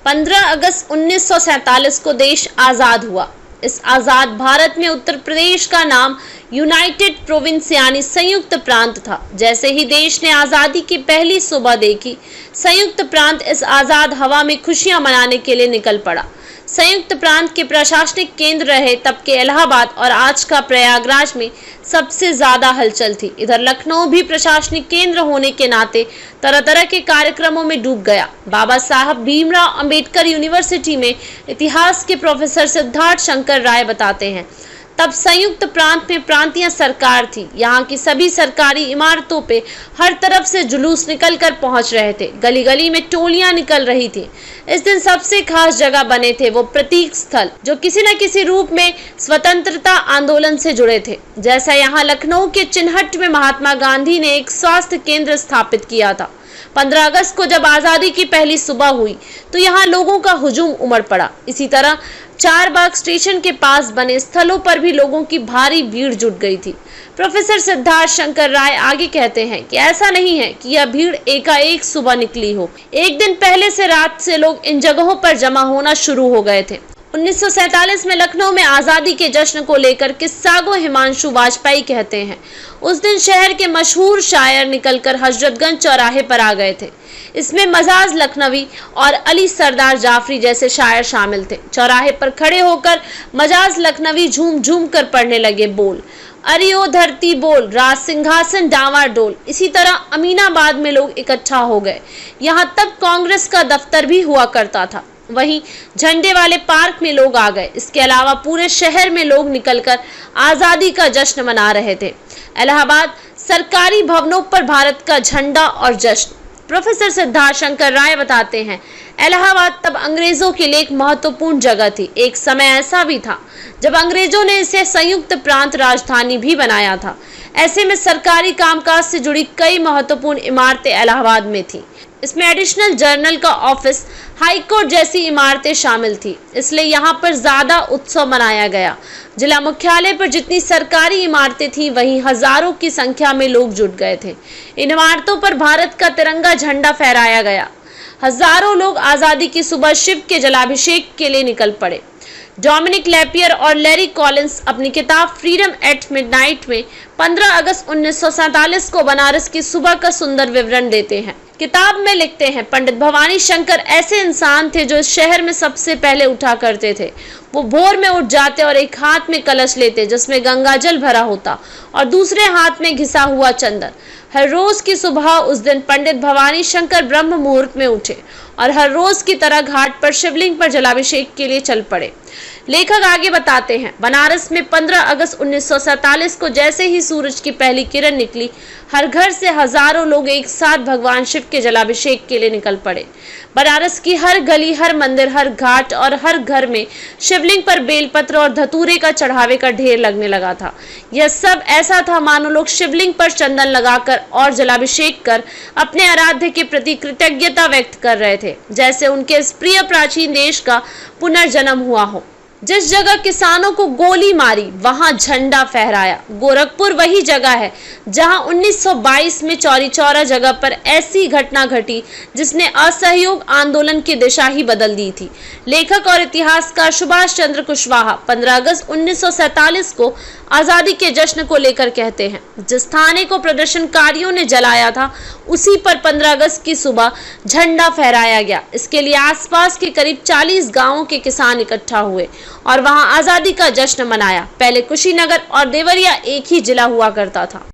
15 अगस्त 1947 को देश आजाद हुआ। इस आजाद भारत में उत्तर प्रदेश का नाम यूनाइटेड प्रोविंस यानी संयुक्त प्रांत था। जैसे ही देश ने आजादी की पहली सुबह देखी, संयुक्त प्रांत इस आजाद हवा में खुशियां मनाने के लिए निकल पड़ा। संयुक्त प्रांत के प्रशासनिक केंद्र रहे तब के इलाहाबाद और आज का प्रयागराज में सबसे ज्यादा हलचल थी। इधर लखनऊ भी प्रशासनिक केंद्र होने के नाते तरह तरह के कार्यक्रमों में डूब गया। बाबा साहब भीमराव अंबेडकर यूनिवर्सिटी में इतिहास के प्रोफेसर सिद्धार्थ शंकर राय बताते हैं, तब संयुक्त प्रांत में प्रांतीय सरकार थी। यहाँ की सभी सरकारी इमारतों पे हर तरफ से जुलूस निकल कर पहुंच रहे थे। गली गली में टोलियां निकल रही थी। इस दिन सबसे खास जगह बने थे वो प्रतीक स्थल, जो किसी न किसी रूप में स्वतंत्रता आंदोलन से जुड़े थे। जैसा यहाँ लखनऊ के चिन्हट में महात्मा गांधी ने एक स्वास्थ्य केंद्र स्थापित किया था। 15 अगस्त को जब आजादी की पहली सुबह हुई तो यहाँ लोगों का हुजूम उमड़ पड़ा। इसी तरह चारबाग स्टेशन के पास बने स्थलों पर भी लोगों की भारी भीड़ जुट गई थी। प्रोफेसर सिद्धार्थ शंकर राय आगे कहते हैं कि ऐसा नहीं है कि यह भीड़ एकाएक सुबह निकली हो। एक दिन पहले से रात से लोग इन जगहों पर जमा होना शुरू हो गए थे। 1947 में लखनऊ में आजादी के जश्न को लेकर किस्सागो हिमांशु वाजपेयी कहते हैं, उस दिन शहर के मशहूर शायर निकलकर हजरतगंज चौराहे पर आ गए थे। इसमें मजाज लखनवी और अली सरदार जाफरी जैसे शायर शामिल थे। चौराहे पर खड़े होकर मजाज लखनवी झूम झूम कर पढ़ने लगे बोल, अरे ओ धरती बोल, राज सिंहासन डावाडोल। इसी तरह अमीनाबाद में लोग इकट्ठा हो गए। यहाँ तब कांग्रेस का दफ्तर भी हुआ करता था। वहीं झंडे वाले पार्क में लोग आ गए। इसके अलावा पूरे शहर में लोग निकलकर आजादी का जश्न मना रहे थे। इलाहाबाद सरकारी भवनों पर भारत का झंडा और जश्न। प्रोफेसर सिद्धार्थ शंकर राय बताते हैं, इलाहाबाद तब अंग्रेजों के लिए एक महत्वपूर्ण जगह थी। एक समय ऐसा भी था जब अंग्रेजों ने इसे संयुक्त प्रांत राजधानी भी बनाया था। ऐसे में सरकारी कामकाज से जुड़ी कई महत्वपूर्ण इमारतें इलाहाबाद में थी। इसमें एडिशनल जर्नल का ऑफिस, हाई कोर्ट जैसी इमारतें शामिल थी, इसलिए यहाँ पर ज्यादा उत्सव मनाया गया। जिला मुख्यालय पर जितनी सरकारी इमारतें थी वहीं हजारों की संख्या में लोग जुट गए थे। इन इमारतों पर भारत का तिरंगा झंडा फहराया गया। हजारों लोग आजादी की सुबह शिव के जलाभिषेक के लिए निकल पड़े। डोमिनिक लैपियर और लैरी कॉलिंस अपनी किताब फ्रीडम एट मिडनाइट में 15 अगस्त 1947 को बनारस की सुबह का सुंदर विवरण देते हैं। किताब में लिखते हैं, पंडित भवानी शंकर ऐसे इंसान थे जो इस शहर में सबसे पहले उठा करते थे। वो भोर में उठ जाते और एक हाथ में कलश लेते जिसमें गंगा जल भरा होता और दूसरे हाथ में घिसा हुआ चंदन। हर रोज की सुबह उस दिन पंडित भवानी शंकर ब्रह्म मुहूर्त में उठे और हर रोज की तरह घाट पर शिवलिंग पर जलाभिषेक के लिए चल पड़े। लेखक आगे बताते हैं, बनारस में 15 अगस्त 1947 को जैसे ही सूरज की पहली किरण निकली, हर घर से हजारों लोग एक साथ भगवान शिव के जलाभिषेक के लिए निकल पड़े। बनारस की हर गली, हर मंदिर, हर घाट और हर घर में शिवलिंग पर बेलपत्र और धतूरे का चढ़ावे का ढेर लगने लगा था। यह सब ऐसा था मानो लोग शिवलिंग पर चंदन लगाकर और जलाभिषेक कर अपने आराध्य के प्रति कृतज्ञता व्यक्त कर रहे थे, जैसे उनके इस प्रिय प्राचीन देश का पुनर्जन्म हुआ हो। जिस जगह किसानों को गोली मारी वहां झंडा फहराया। गोरखपुर वही जगह है जहां 1922 में चौरी चौरा जगह पर ऐसी घटना घटी जिसने असहयोग आंदोलन की दिशा ही बदल दी थी। लेखक और इतिहासकार सुभाष चंद्र कुशवाहा 15 अगस्त 1947 को आजादी के जश्न को लेकर कहते हैं, जिस थाने को प्रदर्शनकारियों ने जलाया था उसी पर 15 अगस्त की सुबह झंडा फहराया गया। इसके लिए आसपास के करीब 40 गांवों के किसान इकट्ठा हुए और वहां आजादी का जश्न मनाया। पहले कुशीनगर और देवरिया एक ही जिला हुआ करता था।